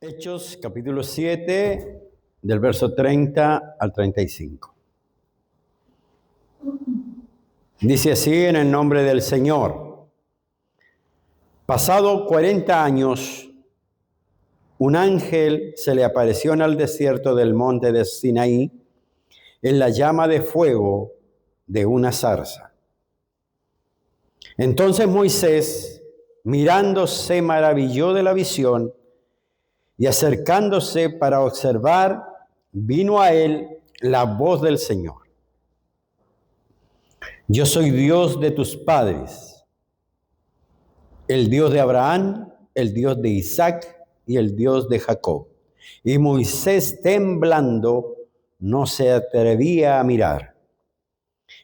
Hechos capítulo 7, del verso 30 al 35. Dice así en el nombre del Señor. Pasado 40 años, un ángel se le apareció en el desierto del monte de Sinaí en la llama de fuego de una zarza. Entonces Moisés, mirando, se maravilló de la visión y acercándose para observar, vino a él la voz del Señor. Yo soy Dios de tus padres, el Dios de Abraham, el Dios de Isaac y el Dios de Jacob. Y Moisés, temblando, no se atrevía a mirar.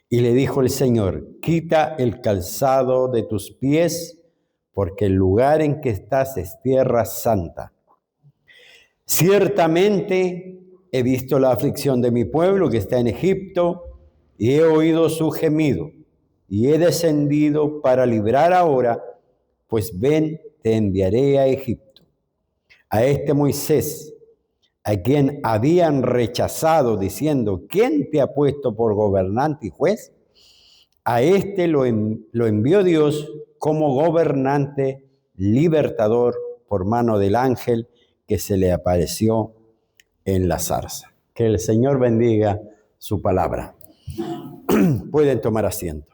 Y le dijo el Señor: quita el calzado de tus pies, porque el lugar en que estás es tierra santa. Ciertamente he visto la aflicción de mi pueblo que está en Egipto, y he oído su gemido, y he descendido para librar ahora, pues ven, te enviaré a Egipto. A este Moisés, a quien habían rechazado, diciendo: ¿quién te ha puesto por gobernante y juez? A este lo envió Dios como gobernante, libertador, por mano del ángel que se le apareció en la zarza. Que el Señor bendiga su palabra. Pueden tomar asiento.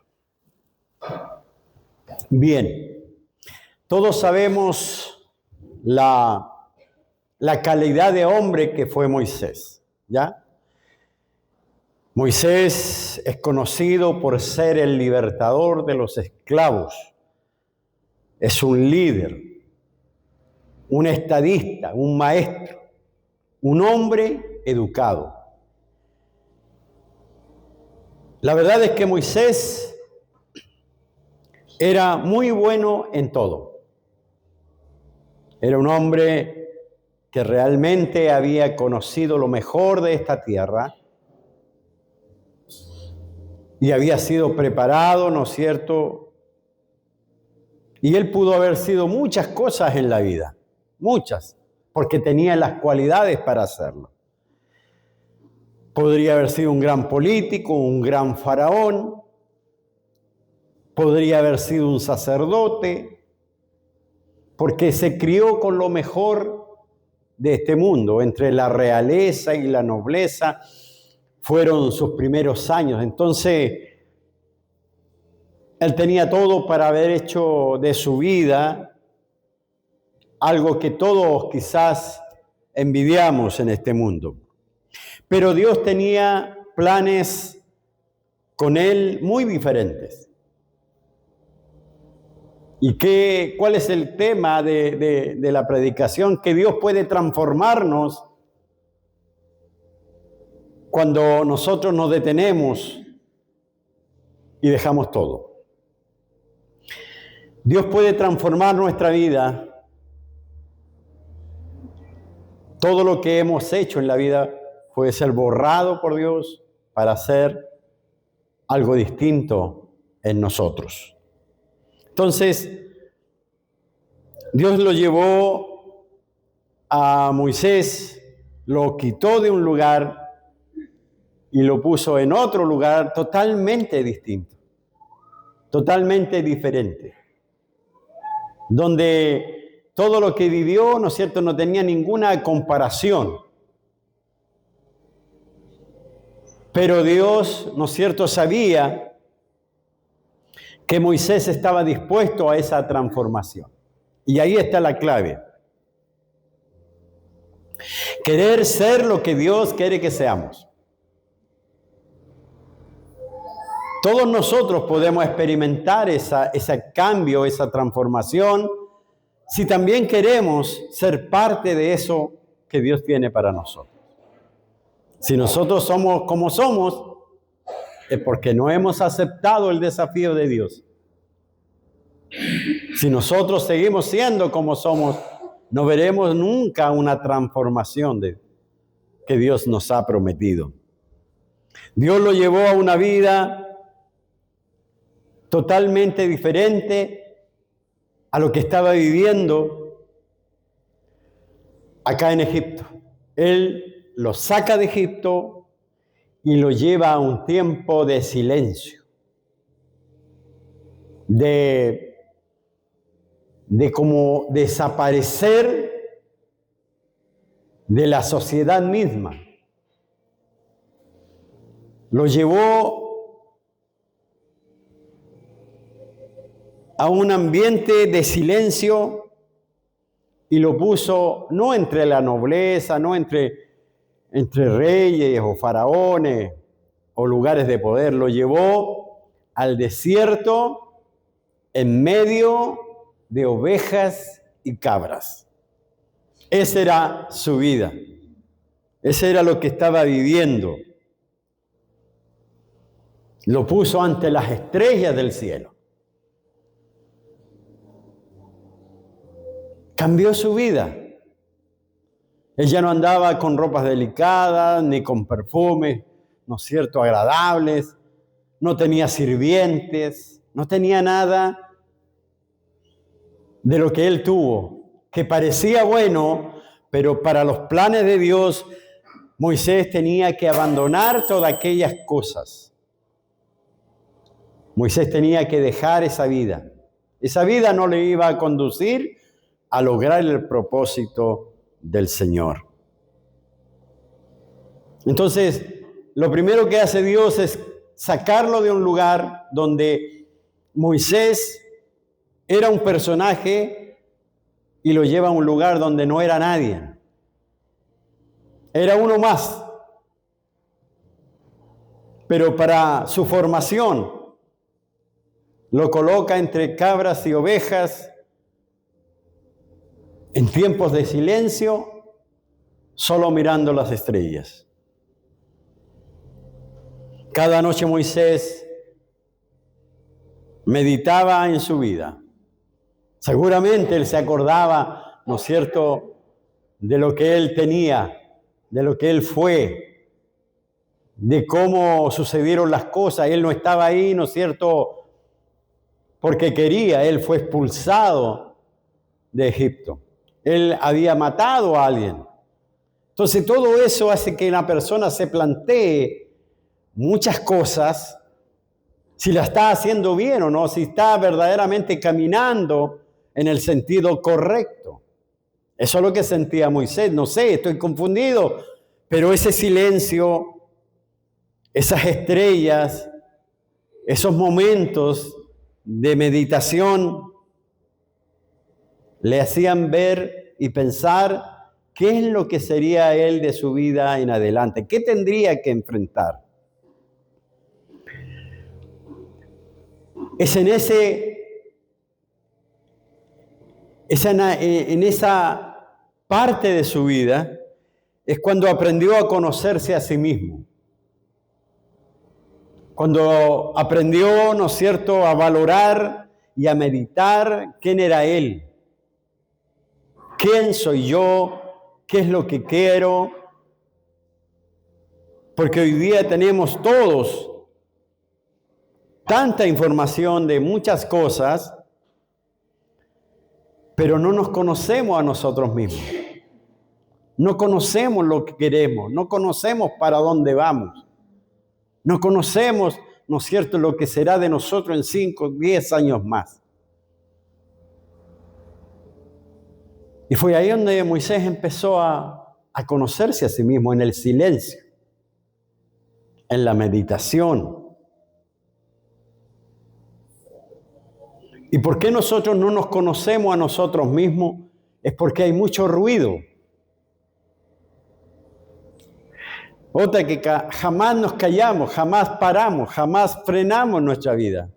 Bien, todos sabemos la calidad de hombre que fue Moisés, ¿ya? Moisés es conocido por ser el libertador de los esclavos. Es un líder, un estadista, un maestro, un hombre educado. La verdad es que Moisés era muy bueno en todo. Era un hombre que realmente había conocido lo mejor de esta tierra y había sido preparado, ¿no es cierto? Y él pudo haber sido muchas cosas en la vida, muchas, porque tenía las cualidades para hacerlo. Podría haber sido un gran político, un gran faraón, podría haber sido un sacerdote, porque se crió con lo mejor de este mundo. Entre la realeza y la nobleza fueron sus primeros años. Entonces, él tenía todo para haber hecho de su vida algo que todos quizás envidiamos en este mundo. Pero Dios tenía planes con él muy diferentes. ¿Y cuál es el tema de la predicación? Que Dios puede transformarnos cuando nosotros nos detenemos y dejamos todo. Dios puede transformar nuestra vida. Todo lo que hemos hecho en la vida puede ser borrado por Dios para hacer algo distinto en nosotros. Entonces, Dios lo llevó a Moisés, lo quitó de un lugar y lo puso en otro lugar totalmente distinto, totalmente diferente, donde todo lo que vivió, ¿no es cierto?, no tenía ninguna comparación. Pero Dios, ¿no es cierto?, sabía que Moisés estaba dispuesto a esa transformación. Y ahí está la clave. Querer ser lo que Dios quiere que seamos. Todos nosotros podemos experimentar ese cambio, esa transformación, si también queremos ser parte de eso que Dios tiene para nosotros. Si nosotros somos como somos, es porque no hemos aceptado el desafío de Dios. Si nosotros seguimos siendo como somos, no veremos nunca una transformación que Dios nos ha prometido. Dios lo llevó a una vida totalmente diferente a lo que estaba viviendo. acá en Egipto. Él lo saca de Egipto y lo lleva a un tiempo de silencio, de como desaparecer de la sociedad misma. Lo llevó a un ambiente de silencio y lo puso no entre la nobleza, no entre reyes o faraones o lugares de poder. Lo llevó al desierto en medio de ovejas y cabras. Esa era su vida. Ese era lo que estaba viviendo. Lo puso ante las estrellas del cielo. Cambió su vida. Él ya no andaba con ropas delicadas, ni con perfumes, ¿no es cierto?, agradables. No tenía sirvientes, no tenía nada de lo que él tuvo, que parecía bueno, pero para los planes de Dios, Moisés tenía que abandonar todas aquellas cosas. Moisés tenía que dejar esa vida. Esa vida no le iba a conducir a lograr el propósito del Señor. Entonces, lo primero que hace Dios es sacarlo de un lugar donde Moisés era un personaje y lo lleva a un lugar donde no era nadie. Era uno más. Pero para su formación, lo coloca entre cabras y ovejas, en tiempos de silencio, solo mirando las estrellas. Cada noche Moisés meditaba en su vida. Seguramente él se acordaba, ¿no es cierto?, de lo que él tenía, de lo que él fue, de cómo sucedieron las cosas. Él no estaba ahí, ¿no es cierto?, porque quería. Él fue expulsado de Egipto. Él había matado a alguien. Entonces todo eso hace que una persona se plantee muchas cosas, si la está haciendo bien o no, si está verdaderamente caminando en el sentido correcto. Eso es lo que sentía Moisés. No sé, estoy confundido, pero ese silencio, esas estrellas, esos momentos de meditación le hacían ver y pensar qué es lo que sería él de su vida en adelante, qué tendría que enfrentar. Es en esa parte de su vida es cuando aprendió a conocerse a sí mismo. Cuando aprendió, ¿no es cierto?, a valorar y a meditar quién era él. ¿Quién soy yo? ¿Qué es lo que quiero? Porque hoy día tenemos todos tanta información de muchas cosas, pero no nos conocemos a nosotros mismos. No conocemos lo que queremos, no conocemos para dónde vamos. No conocemos, ¿no es cierto?, lo que será de nosotros en 5, 10 años más. Y fue ahí donde Moisés empezó a conocerse a sí mismo, en el silencio, en la meditación. ¿Y por qué nosotros no nos conocemos a nosotros mismos? Es porque hay mucho ruido. Otra, que jamás nos callamos, jamás paramos, jamás frenamos nuestra vida.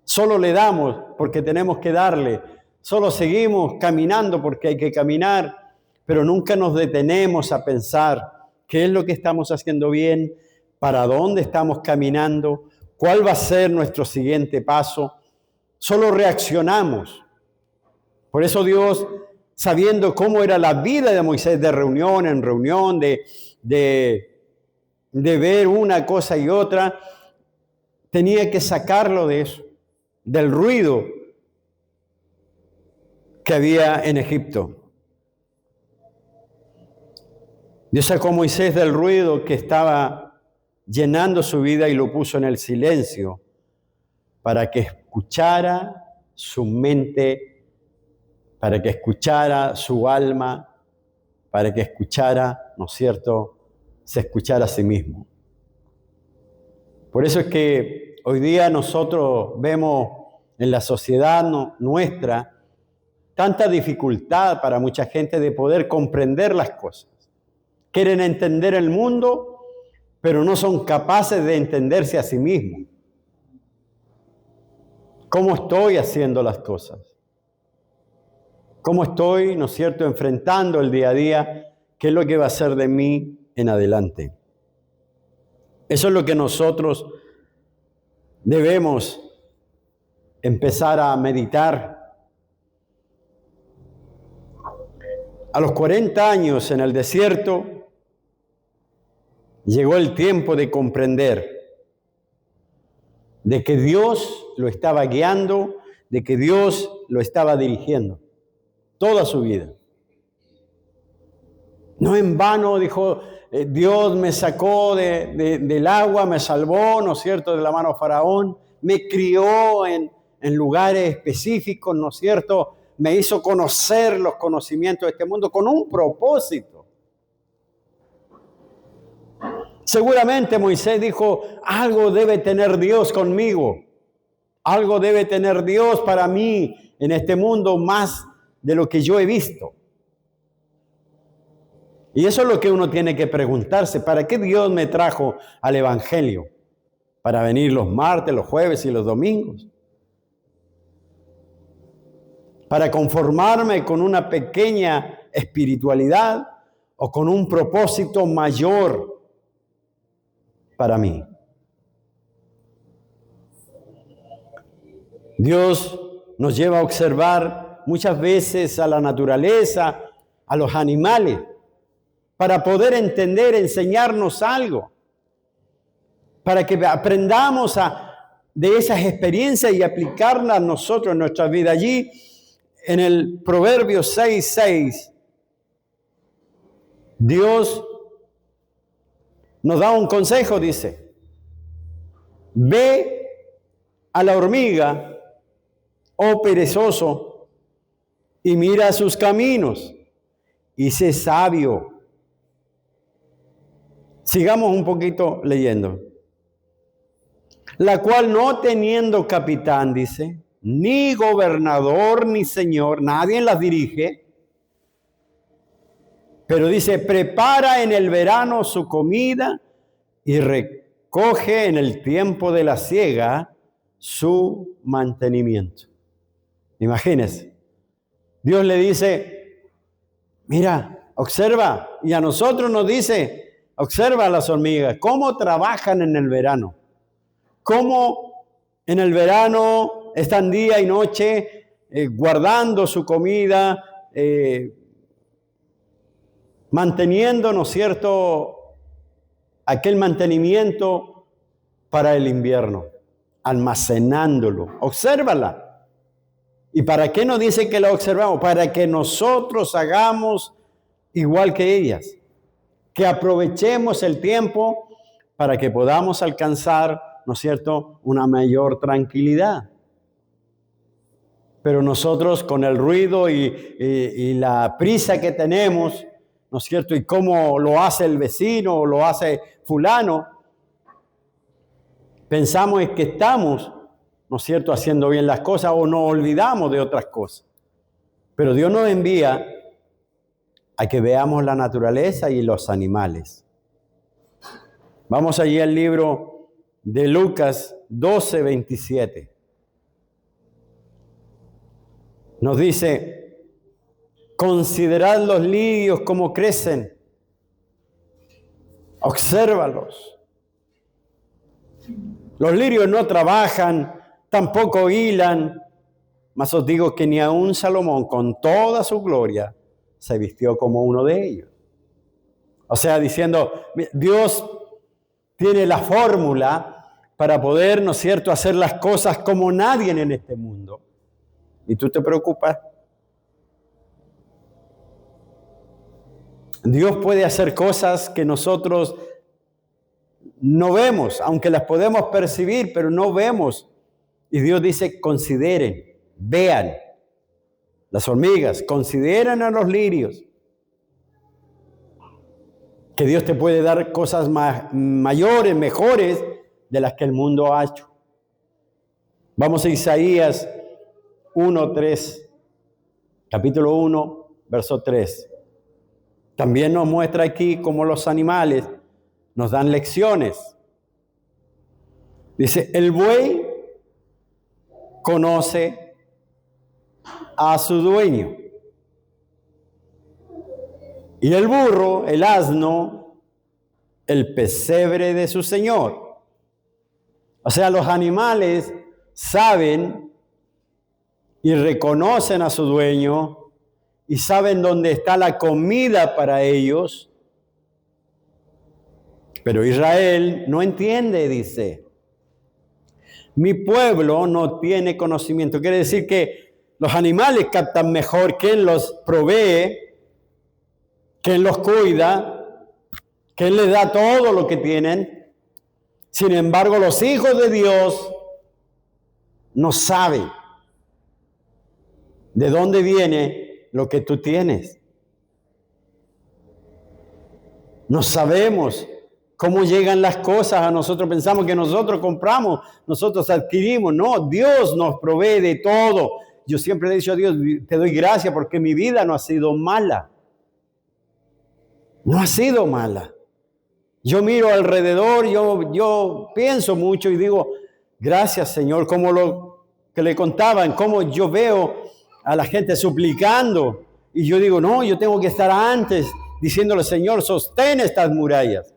Solo le damos porque tenemos que darle. Solo seguimos caminando porque hay que caminar, pero nunca nos detenemos a pensar qué es lo que estamos haciendo bien, para dónde estamos caminando, cuál va a ser nuestro siguiente paso. Solo reaccionamos. Por eso Dios, sabiendo cómo era la vida de Moisés de reunión en reunión, de ver una cosa y otra, tenía que sacarlo de eso, del ruido que había en Egipto. Dios sacó a Moisés del ruido que estaba llenando su vida y lo puso en el silencio para que escuchara su mente, para que escuchara su alma, para que escuchara, ¿no es cierto?, se escuchara a sí mismo. Por eso es que hoy día nosotros vemos en la sociedad nuestra tanta dificultad para mucha gente de poder comprender las cosas. Quieren entender el mundo, pero no son capaces de entenderse a sí mismos. ¿Cómo estoy haciendo las cosas? ¿Cómo estoy, ¿no es cierto?, enfrentando el día a día? ¿Qué es lo que va a ser de mí en adelante? Eso es lo que nosotros debemos empezar a meditar. A los 40 años en el desierto, llegó el tiempo de comprender de que Dios lo estaba guiando, de que Dios lo estaba dirigiendo toda su vida. No en vano dijo, Dios me sacó del agua, me salvó, ¿no es cierto?, de la mano de Faraón, me crió en lugares específicos, ¿no es cierto?, me hizo conocer los conocimientos de este mundo con un propósito. Seguramente Moisés dijo, algo debe tener Dios conmigo, algo debe tener Dios para mí en este mundo más de lo que yo he visto. Y eso es lo que uno tiene que preguntarse, ¿para qué Dios me trajo al Evangelio? ¿Para venir los martes, los jueves y los domingos? ¿Para conformarme con una pequeña espiritualidad o con un propósito mayor para mí? Dios nos lleva a observar muchas veces a la naturaleza, a los animales, para poder entender, enseñarnos algo, para que aprendamos de esas experiencias y aplicarlas nosotros en nuestra vida. Allí, en el Proverbio 6:6, Dios nos da un consejo, dice, ve a la hormiga, oh perezoso, y mira sus caminos, y sé sabio. Sigamos un poquito leyendo. La cual no teniendo capitán, dice, ni gobernador, ni señor, nadie las dirige, pero dice, prepara en el verano su comida y recoge en el tiempo de la siega su mantenimiento. Imagínense, Dios le dice, mira, observa, y a nosotros nos dice, observa a las hormigas, cómo trabajan en el verano, cómo en el verano están día y noche guardando su comida, manteniendo, ¿no es cierto?, aquel mantenimiento para el invierno, almacenándolo. Obsérvala. ¿Y para qué nos dice que la observamos? Para que nosotros hagamos igual que ellas, que aprovechemos el tiempo para que podamos alcanzar, ¿no es cierto?, una mayor tranquilidad. Pero nosotros con el ruido y la prisa que tenemos, ¿no es cierto?, y cómo lo hace el vecino o lo hace fulano, pensamos que estamos, ¿no es cierto?, haciendo bien las cosas o nos olvidamos de otras cosas. Pero Dios nos envía a que veamos la naturaleza y los animales. Vamos allí al libro de Lucas 12:27. Nos dice, considerad los lirios como crecen, obsérvalos. Los lirios no trabajan, tampoco hilan, mas os digo que ni aun Salomón con toda su gloria se vistió como uno de ellos. O sea, diciendo, Dios tiene la fórmula para poder, ¿no es cierto?, hacer las cosas como nadie en este mundo. ¿Y tú te preocupas? Dios puede hacer cosas que nosotros no vemos, aunque las podemos percibir, pero no vemos. Y Dios dice, consideren, vean las hormigas, consideren a los lirios. Que Dios te puede dar cosas mayores, mejores de las que el mundo ha hecho. Vamos a Isaías 1:3, capítulo 1, verso 3. También nos muestra aquí cómo los animales nos dan lecciones. Dice, el buey conoce a su dueño. Y el burro, el asno, el pesebre de su señor. O sea, los animales saben y reconocen a su dueño y saben dónde está la comida para ellos. Pero Israel no entiende, dice. Mi pueblo no tiene conocimiento. Quiere decir que los animales captan mejor quién los provee, quién los cuida, quién les da todo lo que tienen. Sin embargo, los hijos de Dios no saben de dónde viene lo que tú tienes. No sabemos cómo llegan las cosas a nosotros. Pensamos que nosotros compramos, nosotros adquirimos. No, Dios nos provee de todo. Yo siempre le he dicho a Dios, te doy gracias porque mi vida no ha sido mala. No ha sido mala. Yo miro alrededor, yo pienso mucho y digo, gracias Señor, como lo que le contaban, como yo veo a la gente suplicando. Y yo digo, no, yo tengo que estar antes diciéndole, Señor, sostén estas murallas.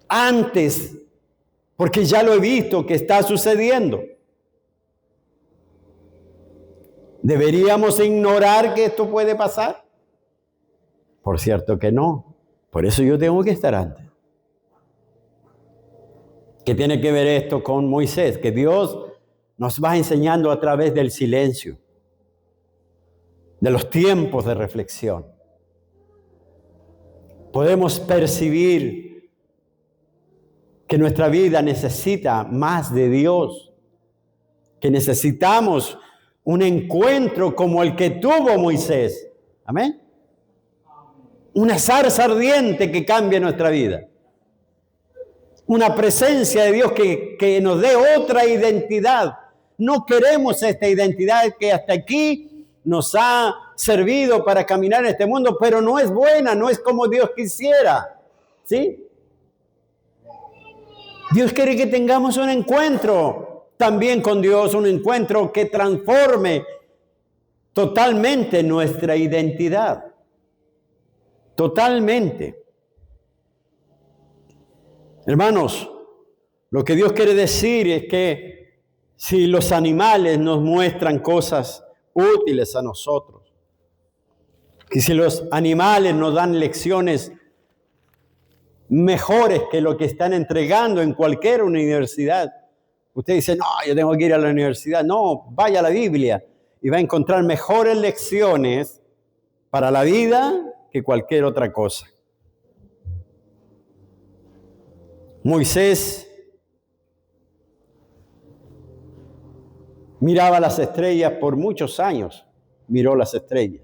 Antes, porque ya lo he visto que está sucediendo. ¿Deberíamos ignorar que esto puede pasar? Por cierto que no. Por eso yo tengo que estar antes. ¿Qué tiene que ver esto con Moisés? Que Dios nos va enseñando a través del silencio, de los tiempos de reflexión. Podemos percibir que nuestra vida necesita más de Dios, que necesitamos un encuentro como el que tuvo Moisés. Amén. Una zarza ardiente que cambie nuestra vida. Una presencia de Dios que nos dé otra identidad. No queremos esta identidad que hasta aquí nos ha servido para caminar en este mundo, pero no es buena, no es como Dios quisiera. ¿Sí? Dios quiere que tengamos un encuentro también con Dios, un encuentro que transforme totalmente nuestra identidad. Totalmente. Hermanos, lo que Dios quiere decir es que si los animales nos muestran cosas útiles a nosotros, que si los animales nos dan lecciones mejores que lo que están entregando en cualquier universidad, usted dice, no, yo tengo que ir a la universidad. No, vaya a la Biblia y va a encontrar mejores lecciones para la vida que cualquier otra cosa. Moisés miraba las estrellas por muchos años, miró las estrellas.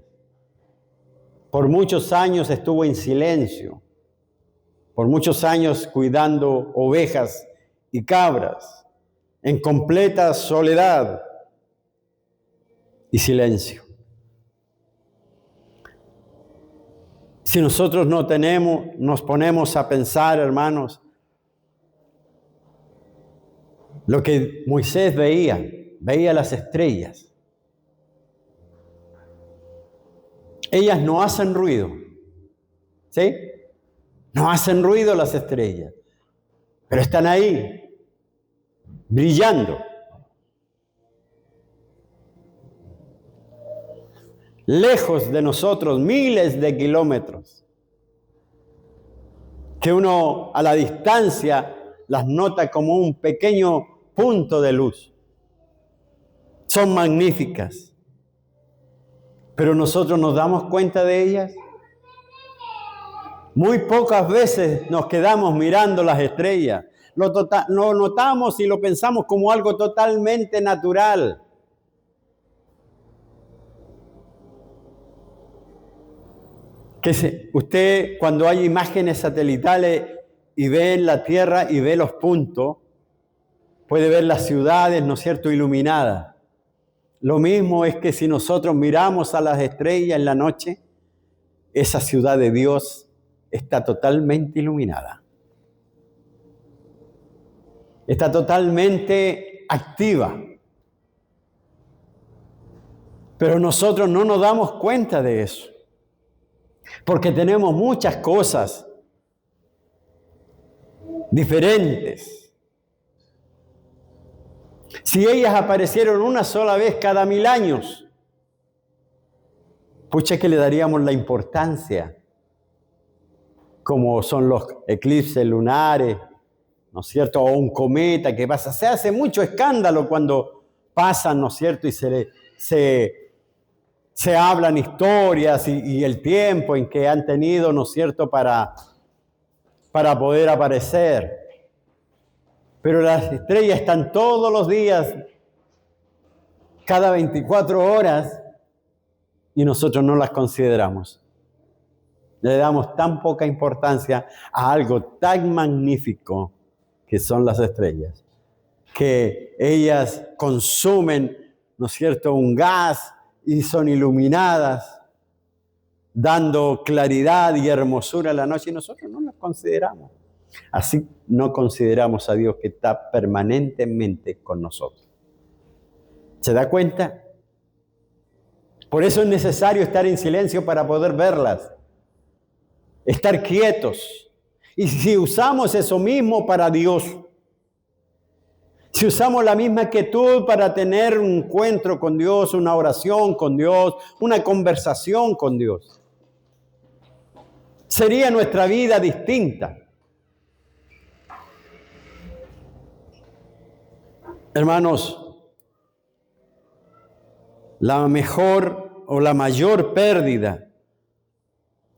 Por muchos años estuvo en silencio, por muchos años cuidando ovejas y cabras, en completa soledad y silencio. Si nosotros nos ponemos a pensar, hermanos, lo que Moisés veía las estrellas. Ellas no hacen ruido, ¿sí? No hacen ruido las estrellas, pero están ahí, brillando. Lejos de nosotros, miles de kilómetros, que uno a la distancia las nota como un pequeño punto de luz. Son magníficas, pero nosotros nos damos cuenta de ellas. Muy pocas veces nos quedamos mirando las estrellas. Lo notamos y lo pensamos como algo totalmente natural. Usted, cuando hay imágenes satelitales y ve la Tierra y ve los puntos, puede ver las ciudades, ¿no es cierto?, iluminadas. Lo mismo es que si nosotros miramos a las estrellas en la noche, esa ciudad de Dios está totalmente iluminada. Está totalmente activa. Pero nosotros no nos damos cuenta de eso. Porque tenemos muchas cosas diferentes. Si ellas aparecieron una sola vez cada 1000 años, pucha que le daríamos la importancia, como son los eclipses lunares, ¿no es cierto? O un cometa que pasa. Se hace mucho escándalo cuando pasan, ¿no es cierto? Y se hablan historias y el tiempo en que han tenido, ¿no es cierto?, para poder aparecer. Pero las estrellas están todos los días, cada 24 horas, y nosotros no las consideramos. Le damos tan poca importancia a algo tan magnífico que son las estrellas, que ellas consumen, ¿no es cierto?, un gas y son iluminadas, dando claridad y hermosura a la noche, y nosotros no las consideramos. Así no consideramos a Dios que está permanentemente con nosotros. ¿Se da cuenta? Por eso es necesario estar en silencio para poder verlas. Estar quietos. Y si usamos eso mismo para Dios, si usamos la misma quietud para tener un encuentro con Dios, una oración con Dios, una conversación con Dios, sería nuestra vida distinta. Hermanos, la mejor o la mayor pérdida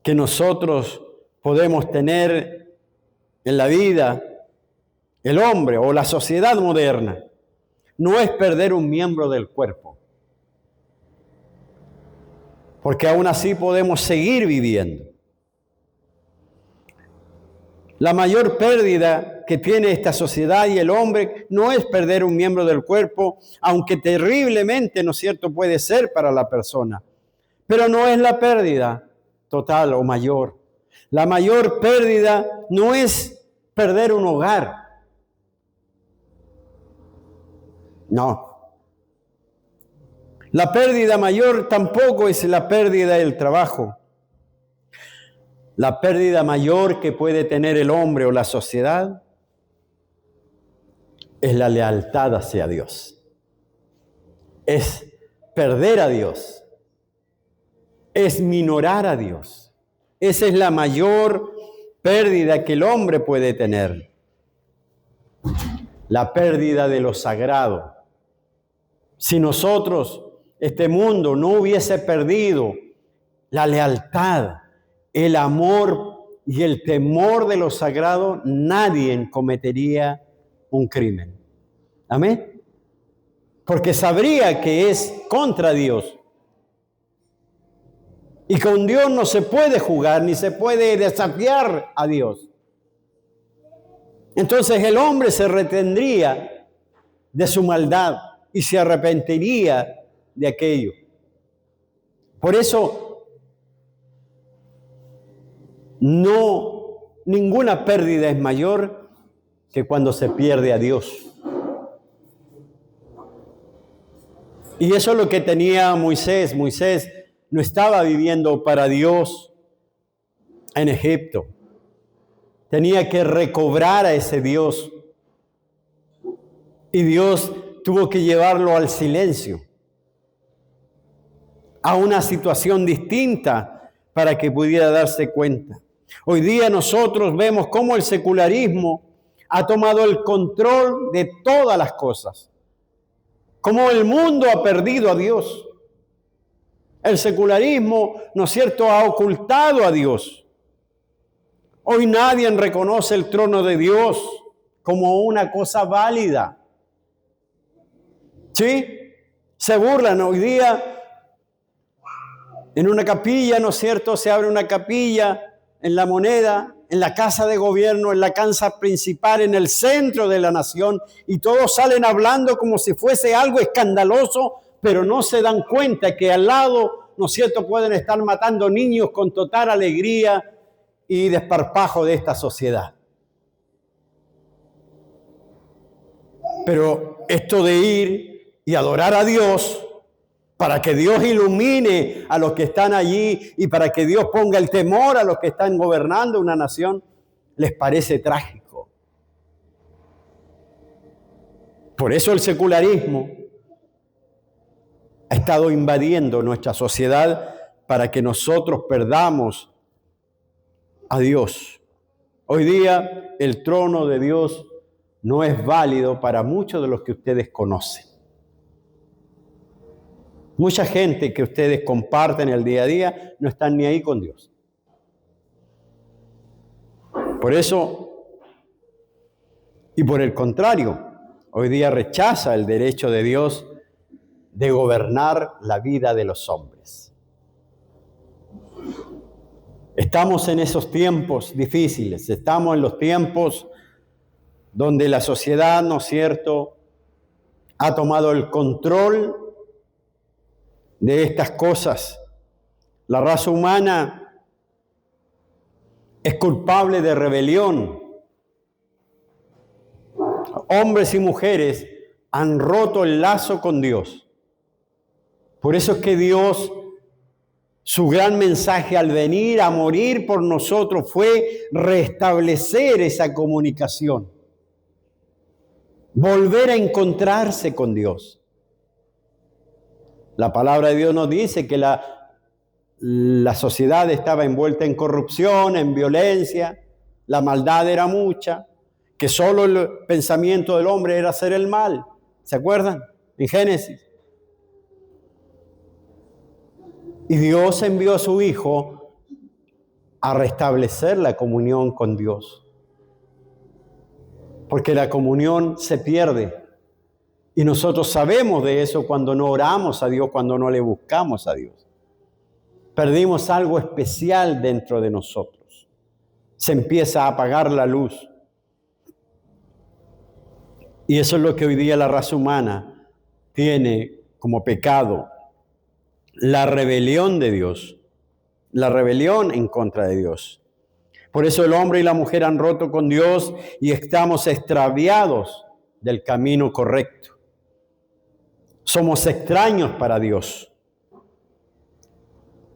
que nosotros podemos tener en la vida, el hombre o la sociedad moderna, no es perder un miembro del cuerpo, porque aún así podemos seguir viviendo. La mayor pérdida que tiene esta sociedad y el hombre no es perder un miembro del cuerpo, aunque terriblemente, ¿no es cierto?, puede ser para la persona, pero no es la pérdida total o mayor. La mayor pérdida no es perder un hogar. No. La pérdida mayor tampoco es la pérdida del trabajo. La pérdida mayor que puede tener el hombre o la sociedad es la lealtad hacia Dios. Es perder a Dios. Es minorar a Dios. Esa es la mayor pérdida que el hombre puede tener. La pérdida de lo sagrado. Si nosotros, este mundo, no hubiese perdido la lealtad, el amor y el temor de lo sagrado, nadie cometería un crimen. ¿Amén? Porque sabría que es contra Dios. Y con Dios no se puede jugar, ni se puede desafiar a Dios. Entonces el hombre se retendría de su maldad y se arrepentiría de aquello. Por eso, ninguna pérdida es mayor que cuando se pierde a Dios. Y eso es lo que tenía Moisés. Moisés no estaba viviendo para Dios en Egipto. Tenía que recobrar a ese Dios. Y Dios tuvo que llevarlo al silencio, a una situación distinta para que pudiera darse cuenta. Hoy día nosotros vemos cómo el secularismo ha tomado el control de todas las cosas. Cómo el mundo ha perdido a Dios. El secularismo, ¿no es cierto?, ha ocultado a Dios. Hoy nadie reconoce el trono de Dios como una cosa válida. ¿Sí? Se burlan hoy día. En una capilla, ¿no es cierto? Se abre una capilla en La Moneda, en la casa de gobierno, en la casa principal, en el centro de la nación, y todos salen hablando como si fuese algo escandaloso, pero no se dan cuenta que al lado, ¿no es cierto?, pueden estar matando niños con total alegría y desparpajo de esta sociedad. Pero esto de ir y adorar a Dios, para que Dios ilumine a los que están allí y para que Dios ponga el temor a los que están gobernando una nación, les parece trágico. Por eso el secularismo ha estado invadiendo nuestra sociedad para que nosotros perdamos a Dios. Hoy día el trono de Dios no es válido para muchos de los que ustedes conocen. Mucha gente que ustedes comparten el día a día no están ni ahí con Dios. Por eso, y por el contrario, hoy día rechaza el derecho de Dios de gobernar la vida de los hombres. Estamos en esos tiempos difíciles, estamos en los tiempos donde la sociedad, ¿no es cierto?, ha tomado el control de estas cosas. La raza humana es culpable de rebelión. Hombres y mujeres han roto el lazo con Dios. Por eso es que Dios, su gran mensaje al venir a morir por nosotros fue restablecer esa comunicación, volver a encontrarse con Dios. La palabra de Dios nos dice que la sociedad estaba envuelta en corrupción, en violencia, la maldad era mucha, que solo el pensamiento del hombre era hacer el mal. ¿Se acuerdan? En Génesis. Y Dios envió a su Hijo a restablecer la comunión con Dios. Porque la comunión se pierde. Y nosotros sabemos de eso cuando no oramos a Dios, cuando no le buscamos a Dios. Perdimos algo especial dentro de nosotros. Se empieza a apagar la luz. Y eso es lo que hoy día la raza humana tiene como pecado. La rebelión de Dios. La rebelión en contra de Dios. Por eso el hombre y la mujer han roto con Dios y estamos extraviados del camino correcto. Somos extraños para Dios.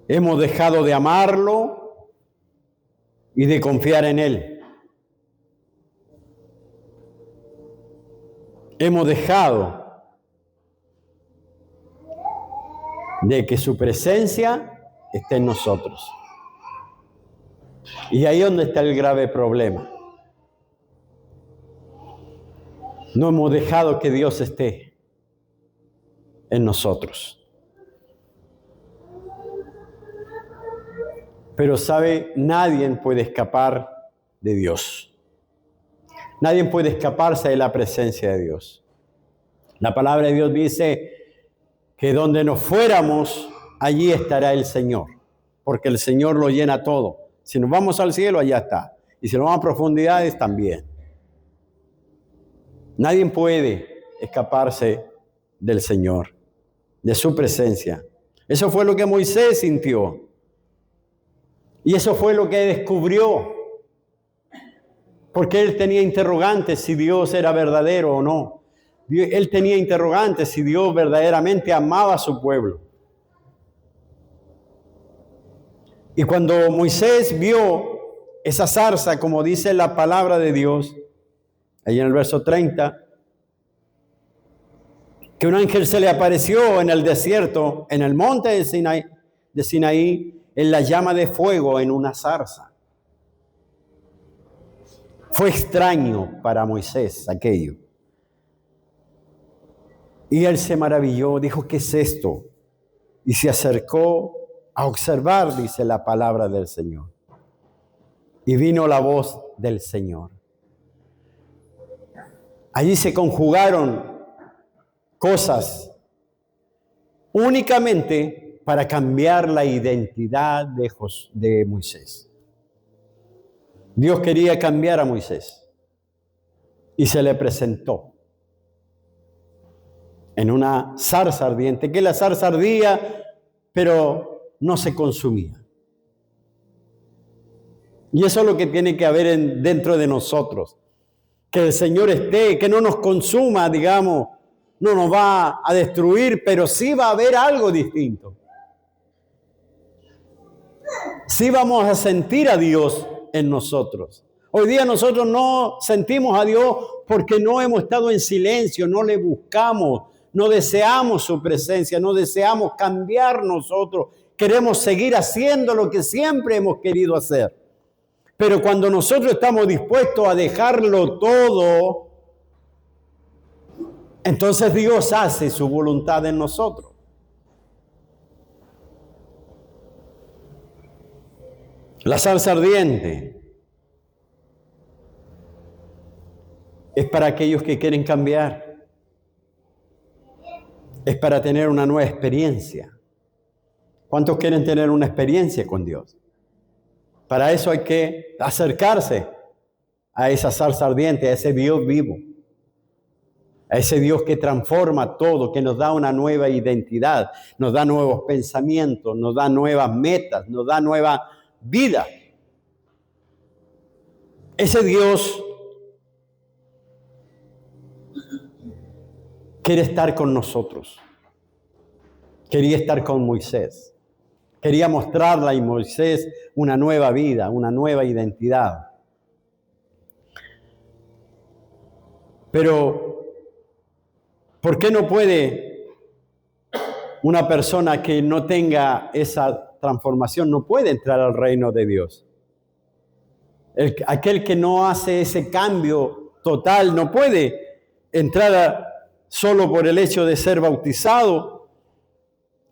Hemos dejado de amarlo y de confiar en Él. Hemos dejado de que su presencia esté en nosotros. Y ahí es donde está el grave problema. No hemos dejado que Dios esté en nosotros. Pero sabe, nadie puede escapar de Dios. Nadie puede escaparse de la presencia de Dios. La palabra de Dios dice que donde nos fuéramos, allí estará el Señor, porque el Señor lo llena todo. Si nos vamos al cielo, allá está. Y si nos vamos a profundidades, también. Nadie puede escaparse del Señor, de su presencia. Eso fue lo que Moisés sintió. Y eso fue lo que descubrió. Porque él tenía interrogantes si Dios era verdadero o no. Él tenía interrogantes si Dios verdaderamente amaba a su pueblo. Y cuando Moisés vio esa zarza, como dice la palabra de Dios, ahí en el verso 30, que un ángel se le apareció en el desierto, en el monte de Sinaí, en la llama de fuego, en una zarza. Fue extraño para Moisés aquello. Y él se maravilló, dijo, ¿qué es esto? Y se acercó a observar, dice la palabra del Señor. y vino la voz del Señor. Allí se conjugaron cosas únicamente para cambiar la identidad de Moisés. Dios quería cambiar a Moisés y se le presentó en una zarza ardiente, que la zarza ardía, pero no se consumía. Y eso es lo que tiene que haber dentro de nosotros. Que el Señor esté, que no nos consuma, digamos, no nos va a destruir, pero sí va a haber algo distinto. Sí vamos a sentir a Dios en nosotros. Hoy día nosotros no sentimos a Dios porque no hemos estado en silencio, no le buscamos, no deseamos su presencia, no deseamos cambiar nosotros. Queremos seguir haciendo lo que siempre hemos querido hacer. Pero cuando nosotros estamos dispuestos a dejarlo todo, entonces Dios hace su voluntad en nosotros. La zarza ardiente es para aquellos que quieren cambiar. Es para tener una nueva experiencia. ¿Cuántos quieren tener una experiencia con Dios? Para eso hay que acercarse a esa zarza ardiente, a ese Dios vivo, a ese Dios que transforma todo, que nos da una nueva identidad, nos da nuevos pensamientos, nos da nuevas metas, nos da nueva vida. Ese Dios quiere estar con nosotros. Quería estar con Moisés. Quería mostrarle a Moisés una nueva vida, una nueva identidad. Pero, ¿por qué no puede una persona que no tenga esa transformación, no puede entrar al reino de Dios? Aquel que no hace ese cambio total no puede entrar solo por el hecho de ser bautizado,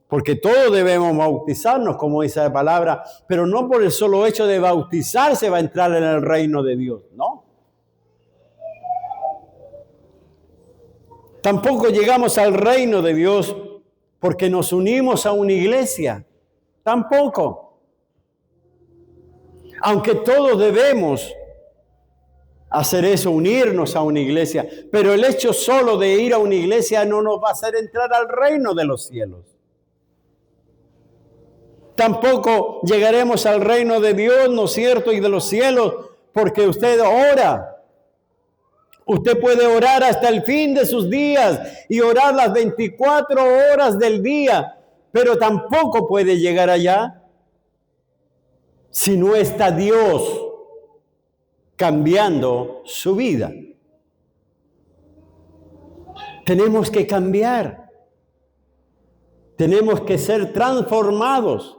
porque todos debemos bautizarnos, como dice la palabra, pero no por el solo hecho de bautizarse va a entrar en el reino de Dios, no. Tampoco llegamos al reino de Dios porque nos unimos a una iglesia, tampoco. Aunque todos debemos hacer eso, unirnos a una iglesia, pero el hecho solo de ir a una iglesia no nos va a hacer entrar al reino de los cielos. Tampoco llegaremos al reino de Dios, ¿no es cierto? Y de los cielos, porque usted ora. Usted puede orar hasta el fin de sus días y orar las 24 horas del día, pero tampoco puede llegar allá si no está Dios cambiando su vida. Tenemos que cambiar. Tenemos que ser transformados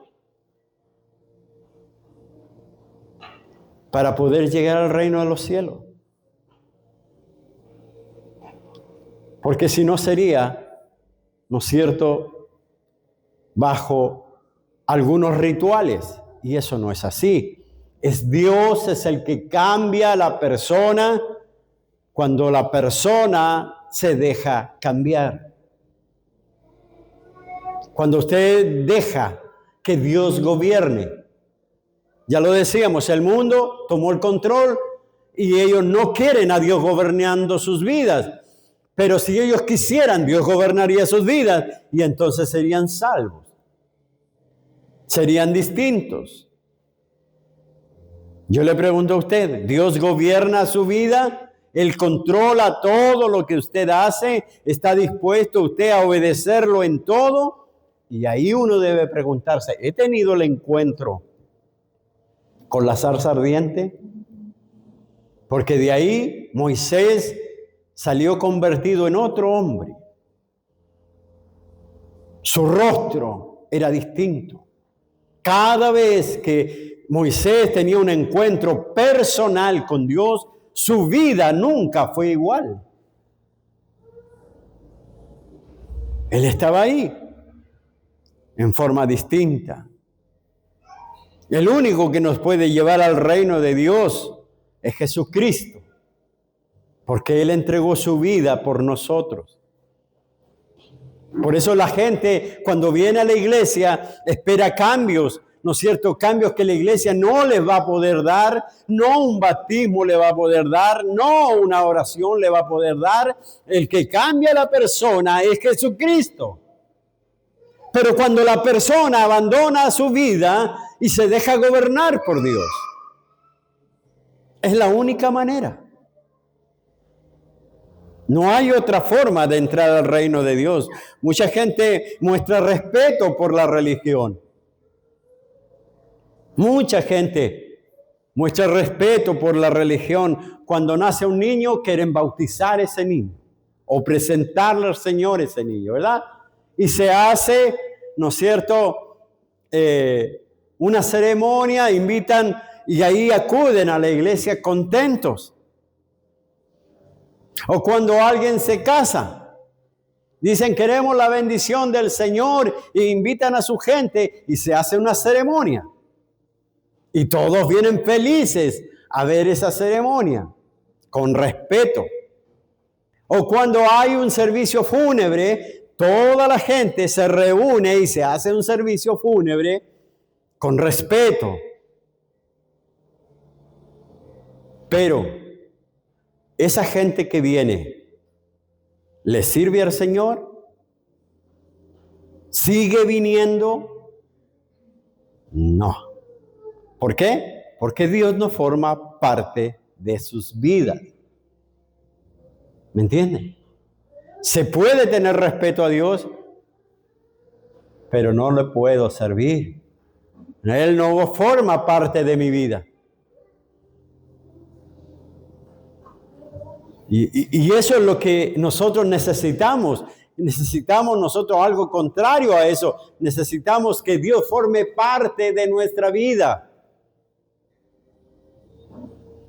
para poder llegar al reino de los cielos. Porque si no sería, ¿no es cierto?, bajo algunos rituales. Y eso no es así. Dios es el que cambia a la persona cuando la persona se deja cambiar. Cuando usted deja que Dios gobierne. Ya lo decíamos, el mundo tomó el control y ellos no quieren a Dios gobernando sus vidas. Pero si ellos quisieran, Dios gobernaría sus vidas y entonces serían salvos. Serían distintos. Yo le pregunto a usted, ¿Dios gobierna su vida? Él controla todo lo que usted hace. ¿Está dispuesto usted a obedecerlo en todo? Y ahí uno debe preguntarse, ¿he tenido el encuentro con la zarza ardiente? Porque de ahí Moisés salió convertido en otro hombre. Su rostro era distinto. Cada vez que Moisés tenía un encuentro personal con Dios, su vida nunca fue igual. Él estaba ahí, en forma distinta. El único que nos puede llevar al reino de Dios es Jesucristo, porque Él entregó su vida por nosotros. Por eso la gente cuando viene a la iglesia espera cambios, ¿no es cierto? Cambios que la iglesia no les va a poder dar, no un bautismo le va a poder dar, no una oración le va a poder dar. El que cambia a la persona es Jesucristo. Pero cuando la persona abandona su vida y se deja gobernar por Dios, es la única manera. No hay otra forma de entrar al reino de Dios. Mucha gente muestra respeto por la religión. Mucha gente muestra respeto por la religión. Cuando nace un niño, quieren bautizar a ese niño o presentarle al Señor ese niño, ¿verdad? Y se hace, ¿no es cierto?, una ceremonia, invitan y ahí acuden a la iglesia contentos. O cuando alguien se casa, dicen queremos la bendición del Señor e invitan a su gente y se hace una ceremonia. Y todos vienen felices a ver esa ceremonia, con respeto. O cuando hay un servicio fúnebre, toda la gente se reúne y se hace un servicio fúnebre con respeto. Pero esa gente que viene, ¿le sirve al Señor? ¿Sigue viniendo? No. ¿Por qué? Porque Dios no forma parte de sus vidas. ¿Me entienden? Se puede tener respeto a Dios, pero no le puedo servir. Él no forma parte de mi vida. Y eso es lo que nosotros necesitamos. Necesitamos nosotros algo contrario a eso. Necesitamos que Dios forme parte de nuestra vida.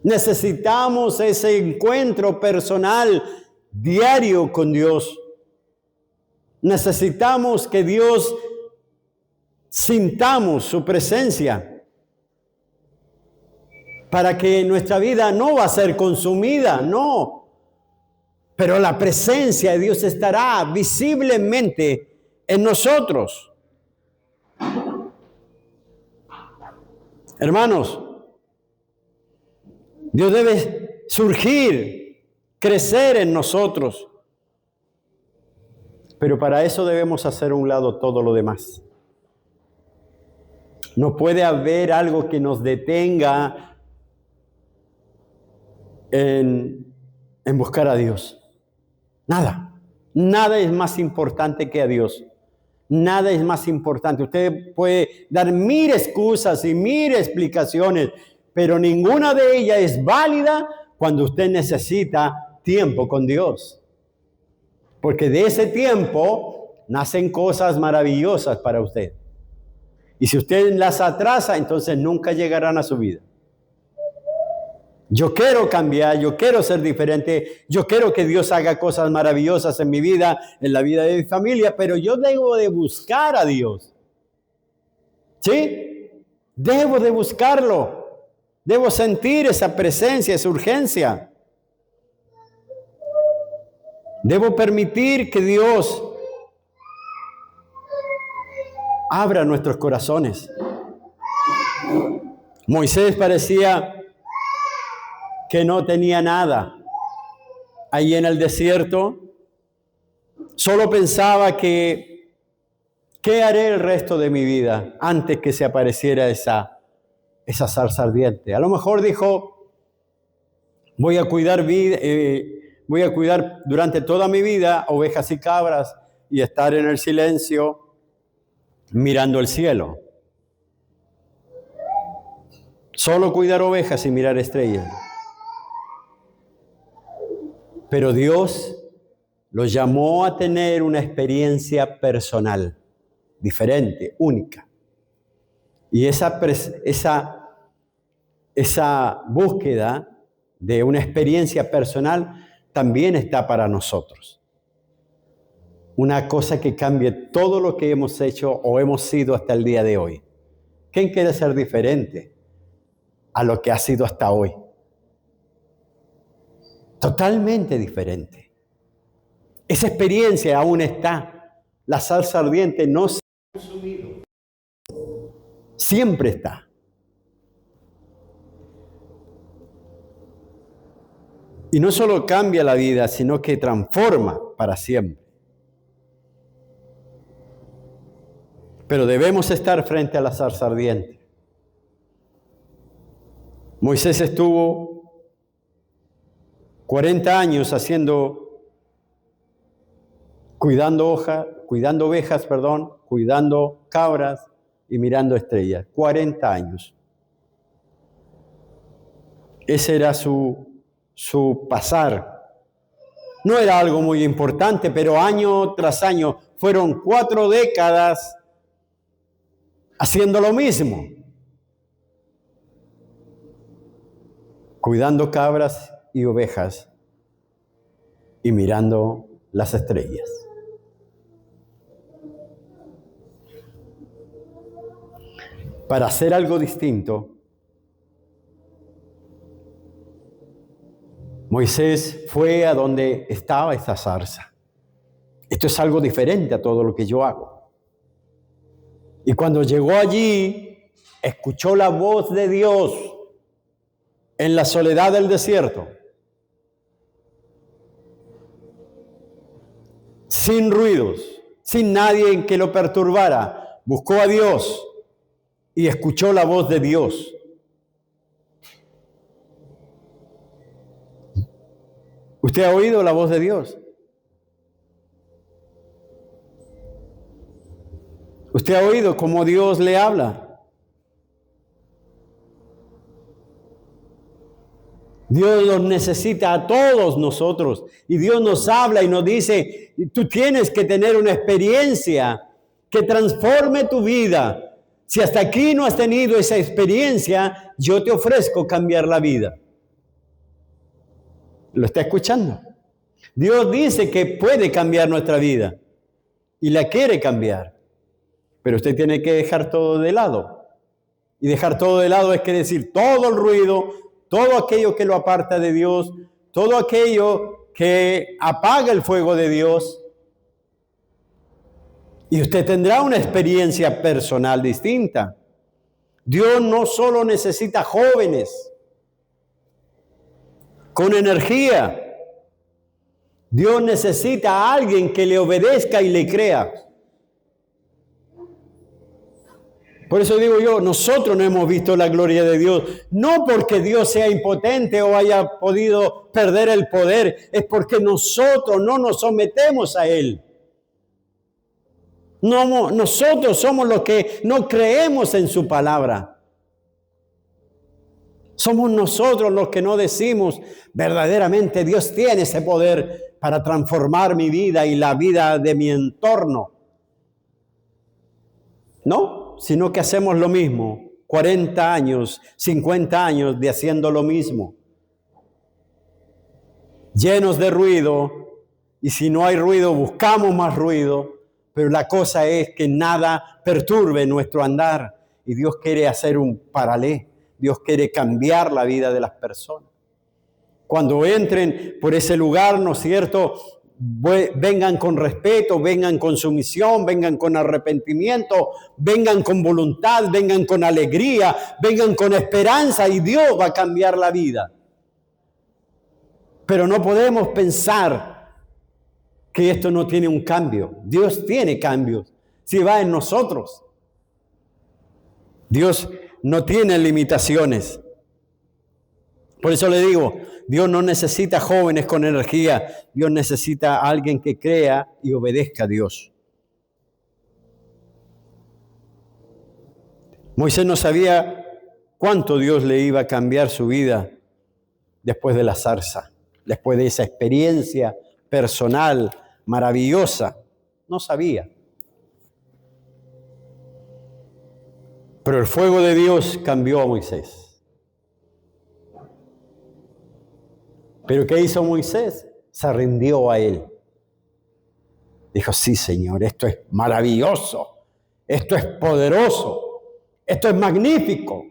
Necesitamos ese encuentro personal diario con Dios. Necesitamos que Dios sintamos su presencia para que nuestra vida no va a ser consumida, no. Pero la presencia de Dios estará visiblemente en nosotros. Hermanos, Dios debe surgir, crecer en nosotros. Pero para eso debemos hacer a un lado todo lo demás. No puede haber algo que nos detenga en buscar a Dios. Nada. Nada es más importante que a Dios. Nada es más importante. Usted puede dar 1000 excusas y 1000 explicaciones, pero ninguna de ellas es válida cuando usted necesita tiempo con Dios. Porque de ese tiempo nacen cosas maravillosas para usted. Y si usted las atrasa, entonces nunca llegarán a su vida. Yo quiero cambiar, yo quiero ser diferente, yo quiero que Dios haga cosas maravillosas en mi vida, en la vida de mi familia, pero yo debo de buscar a Dios. ¿Sí? Debo de buscarlo. Debo sentir esa presencia, esa urgencia. Debo permitir que Dios abra nuestros corazones. Moisés parecía que no tenía nada ahí en el desierto. Solo pensaba que, ¿qué haré el resto de mi vida antes que se apareciera esa zarza ardiente? A lo mejor dijo, voy a cuidar durante toda mi vida ovejas y cabras y estar en el silencio mirando el cielo. Solo cuidar ovejas y mirar estrellas. Pero Dios los llamó a tener una experiencia personal, diferente, única. Y esa búsqueda de una experiencia personal también está para nosotros. Una cosa que cambie todo lo que hemos hecho o hemos sido hasta el día de hoy. ¿Quién quiere ser diferente a lo que ha sido hasta hoy? Totalmente diferente. Esa experiencia aún está. La salsa ardiente no se ha consumido. Siempre está. Y no solo cambia la vida, sino que transforma para siempre. Pero debemos estar frente a la zarza ardiente. Moisés estuvo 40 años cuidando ovejas, cuidando cabras y mirando estrellas. 40 años. Ese era su pasar. No era algo muy importante, pero año tras año fueron 4 décadas haciendo lo mismo. Cuidando cabras y ovejas y mirando las estrellas. Para hacer algo distinto, Moisés fue a donde estaba esta zarza. Esto es algo diferente a todo lo que yo hago. Y cuando llegó allí, escuchó la voz de Dios en la soledad del desierto. Sin ruidos, sin nadie en que lo perturbara. Buscó a Dios y escuchó la voz de Dios. ¿Usted ha oído la voz de Dios? ¿Usted ha oído cómo Dios le habla? Dios los necesita a todos nosotros y Dios nos habla y nos dice, tú tienes que tener una experiencia que transforme tu vida. Si hasta aquí no has tenido esa experiencia, yo te ofrezco cambiar la vida. ¿Lo está escuchando? Dios dice que puede cambiar nuestra vida y la quiere cambiar, pero usted tiene que dejar todo de lado. Y dejar todo de lado es que decir todo el ruido, todo aquello que lo aparta de Dios, todo aquello que apaga el fuego de Dios. Y usted tendrá una experiencia personal distinta. Dios no solo necesita jóvenes con energía. Dios necesita a alguien que le obedezca y le crea. Por eso digo yo, nosotros no hemos visto la gloria de Dios, no porque Dios sea impotente o haya podido perder el poder, es porque nosotros no nos sometemos a Él. No, nosotros somos los que no creemos en su palabra. Somos nosotros los que no decimos, verdaderamente Dios tiene ese poder para transformar mi vida y la vida de mi entorno. No, sino que hacemos lo mismo, 40 años, 50 años de haciendo lo mismo. Llenos de ruido, y si no hay ruido, buscamos más ruido, pero la cosa es que nada perturbe nuestro andar, y Dios quiere hacer un paralelo. Dios quiere cambiar la vida de las personas. Cuando entren por ese lugar, ¿no es cierto?, vengan con respeto, vengan con sumisión, vengan con arrepentimiento, vengan con voluntad, vengan con alegría, vengan con esperanza y Dios va a cambiar la vida. Pero no podemos pensar que esto no tiene un cambio. Dios tiene cambios si va en nosotros. Dios no tiene limitaciones. Por eso le digo, Dios no necesita jóvenes con energía. Dios necesita a alguien que crea y obedezca a Dios. Moisés no sabía cuánto Dios le iba a cambiar su vida después de la zarza, después de esa experiencia personal maravillosa. No sabía. Pero el fuego de Dios cambió a Moisés. ¿Pero qué hizo Moisés? Se rindió a él. Dijo, sí, Señor, esto es maravilloso, esto es poderoso, Esto es magnífico.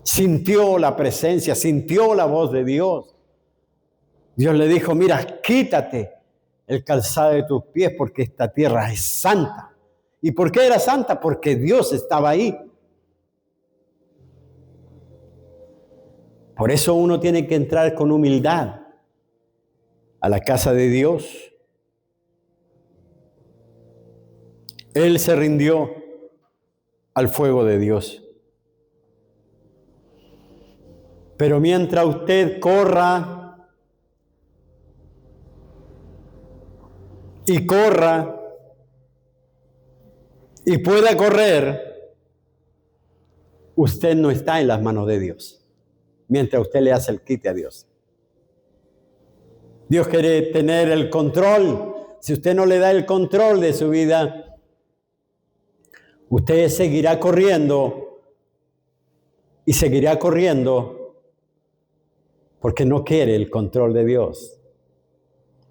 Sintió la presencia, sintió la voz de Dios. Dios le dijo, mira, quítate el calzado de tus pies porque esta tierra es santa. ¿Y por qué era santa? Porque Dios estaba ahí. Por eso uno tiene que entrar con humildad a la casa de Dios. Él se rindió al fuego de Dios. Pero mientras usted corra y corra y pueda correr, usted no está en las manos de Dios. Mientras usted le hace el quite a Dios. Dios quiere tener el control. Si usted no le da el control de su vida, usted seguirá corriendo y seguirá corriendo porque no quiere el control de Dios.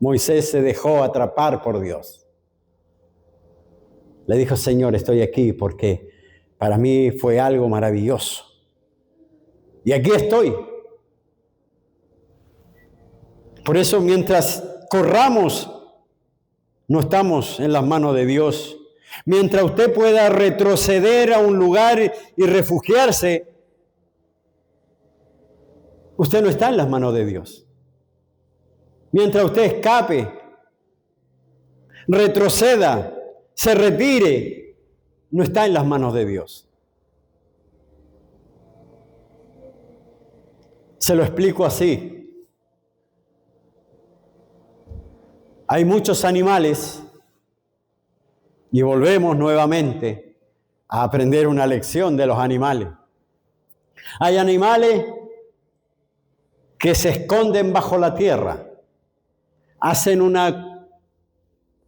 Moisés se dejó atrapar por Dios. Le dijo, Señor, estoy aquí porque para mí fue algo maravilloso. Y aquí estoy. Por eso mientras corramos, no estamos en las manos de Dios. Mientras usted pueda retroceder a un lugar y refugiarse, usted no está en las manos de Dios. Mientras usted escape, retroceda, se retire, no está en las manos de Dios. Se lo explico así. Hay muchos animales, y volvemos nuevamente a aprender una lección de los animales. Hay animales que se esconden bajo la tierra, hacen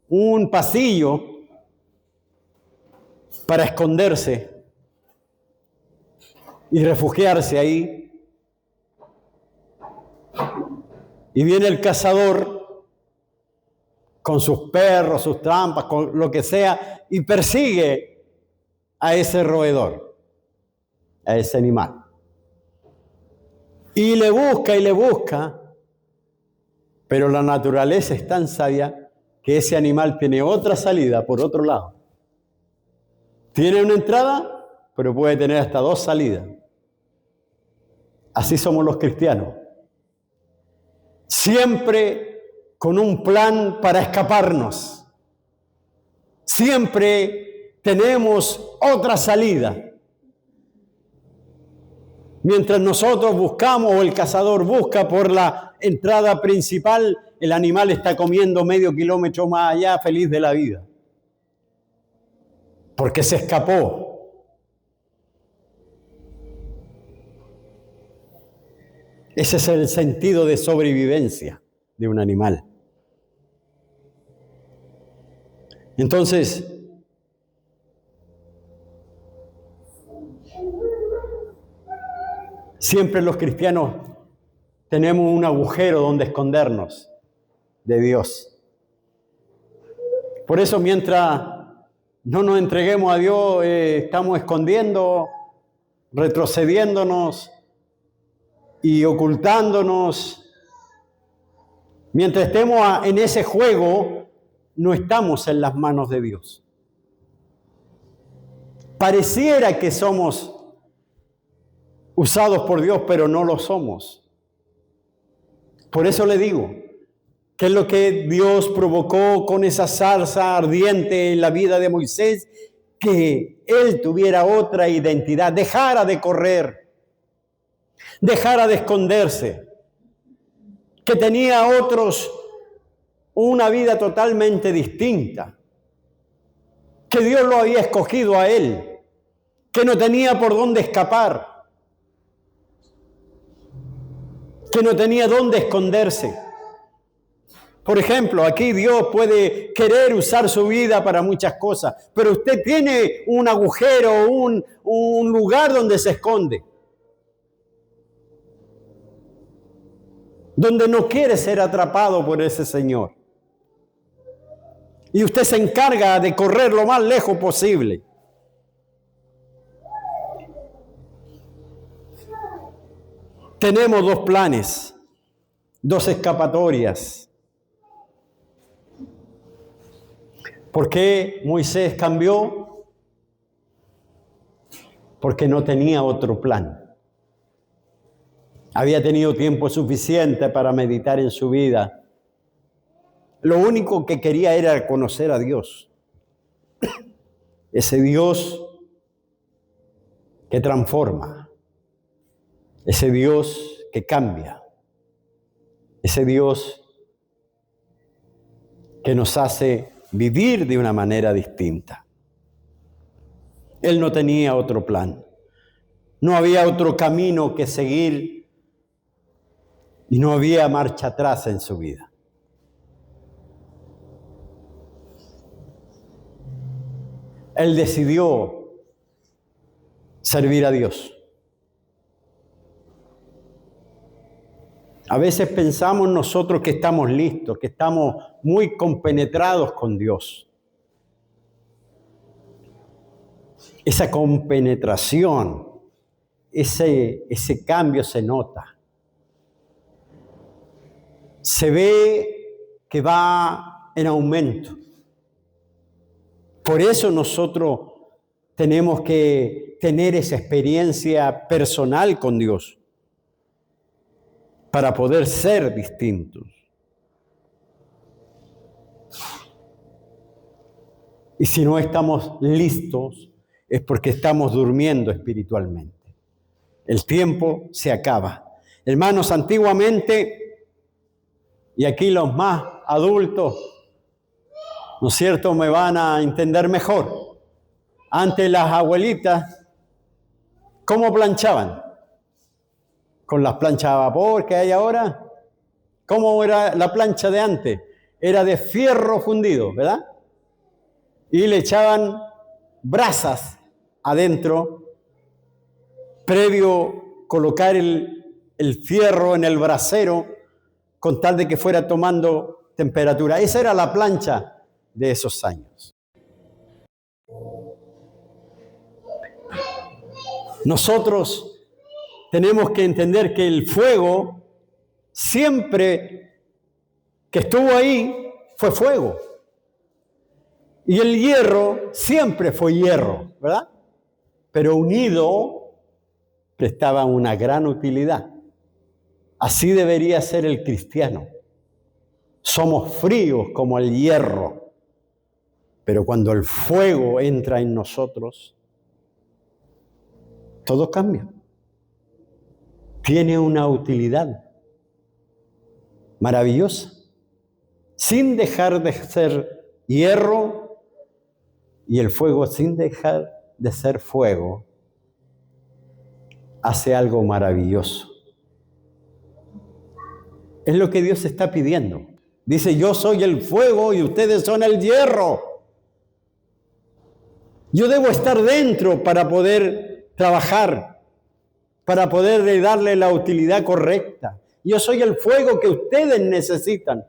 un pasillo para esconderse y refugiarse ahí. Y viene el cazador con sus perros, sus trampas, con lo que sea, y persigue a ese roedor, a ese animal. Y le busca, pero la naturaleza es tan sabia que ese animal tiene otra salida por otro lado. Tiene una entrada, pero puede tener hasta 2 salidas. Así somos los cristianos. Siempre con un plan para escaparnos. Siempre tenemos otra salida. Mientras nosotros buscamos o el cazador busca por la entrada principal, el animal está comiendo medio kilómetro más allá, feliz de la vida. Porque se escapó. Ese es el sentido de sobrevivencia de un animal. Entonces, siempre los cristianos tenemos un agujero donde escondernos de Dios. Por eso, mientras no nos entreguemos a Dios, estamos escondiendo, retrocediéndonos y ocultándonos. Mientras estemos en ese juego, no estamos en las manos de Dios. Pareciera que somos usados por Dios, pero no lo somos. Por eso le digo, ¿qué es lo que Dios provocó con esa zarza ardiente en la vida de Moisés? Que él tuviera otra identidad, dejara de correr, dejara de esconderse, que tenía una vida totalmente distinta, que Dios lo había escogido a él, que no tenía por dónde escapar, que no tenía dónde esconderse. Por ejemplo, aquí Dios puede querer usar su vida para muchas cosas, pero usted tiene un agujero, un lugar donde se esconde, donde no quiere ser atrapado por ese Señor. Y usted se encarga de correr lo más lejos posible. Tenemos dos planes, dos escapatorias. ¿Por qué Moisés cambió? Porque no tenía otro plan. Había tenido tiempo suficiente para meditar en su vida. Lo único que quería era conocer a Dios. Ese Dios que transforma. Ese Dios que cambia. Ese Dios que nos hace vivir de una manera distinta. Él no tenía otro plan. No había otro camino que seguir y no había marcha atrás en su vida. Él decidió servir a Dios. A veces pensamos nosotros que estamos listos, que estamos muy compenetrados con Dios. Esa compenetración, ese cambio se nota. Se ve que va en aumento. Por eso nosotros tenemos que tener esa experiencia personal con Dios para poder ser distintos. Y si no estamos listos, es porque estamos durmiendo espiritualmente. El tiempo se acaba. Hermanos, antiguamente, y aquí los más adultos, ¿no es cierto?, me van a entender mejor. Antes las abuelitas, ¿cómo planchaban? Con las planchas a vapor que hay ahora. ¿Cómo era la plancha de antes? Era de fierro fundido, ¿verdad? Y le echaban brasas adentro, previo colocar el fierro en el brasero, con tal de que fuera tomando temperatura. Esa era la plancha de esos años. Nosotros tenemos que entender que el fuego, siempre que estuvo ahí, fue fuego. Y el hierro siempre fue hierro, ¿verdad? Pero unido prestaba una gran utilidad. Así debería ser el cristiano. Somos fríos como el hierro, pero cuando el fuego entra en nosotros, todo cambia. Tiene una utilidad maravillosa, sin dejar de ser hierro, y el fuego, sin dejar de ser fuego, hace algo maravilloso. Es lo que Dios está pidiendo. Dice, yo soy el fuego y ustedes son el hierro. Yo debo estar dentro para poder trabajar, para poder darle la utilidad correcta. Yo soy el fuego que ustedes necesitan.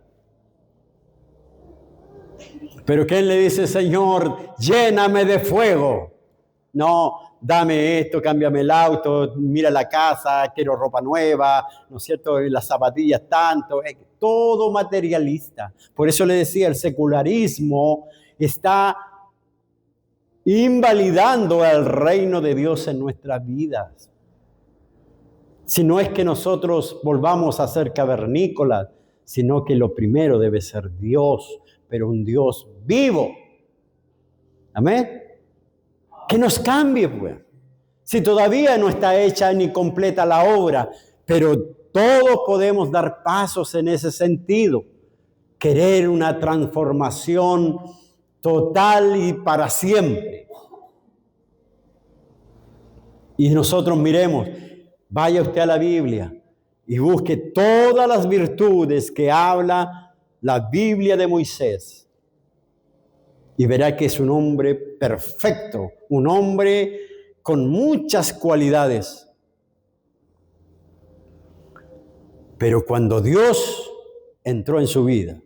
Pero ¿quién le dice, Señor, lléname de fuego? No, dame esto, cámbiame el auto, mira la casa, quiero ropa nueva, ¿no es cierto? Y las zapatillas tanto, todo materialista. Por eso le decía, el secularismo está invalidando el reino de Dios en nuestras vidas. Si no es que nosotros volvamos a ser cavernícolas, sino que lo primero debe ser Dios, pero un Dios vivo. Amén. Que nos cambie, pues. Si todavía no está hecha ni completa la obra, pero todos podemos dar pasos en ese sentido. Querer una transformación total y para siempre. Y nosotros miremos, vaya usted a la Biblia y busque todas las virtudes que habla la Biblia de Moisés. Y verá que es un hombre perfecto, un hombre con muchas cualidades. Pero cuando Dios entró en su vida,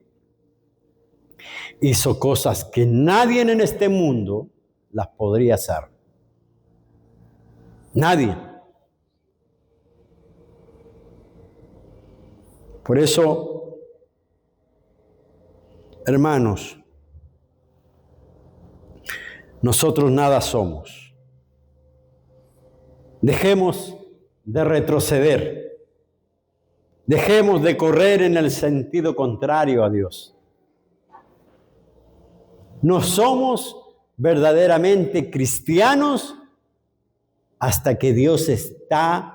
hizo cosas que nadie en este mundo las podría hacer. Nadie. Por eso, hermanos, nosotros nada somos. Dejemos de retroceder. Dejemos de correr en el sentido contrario a Dios. No somos verdaderamente cristianos hasta que Dios está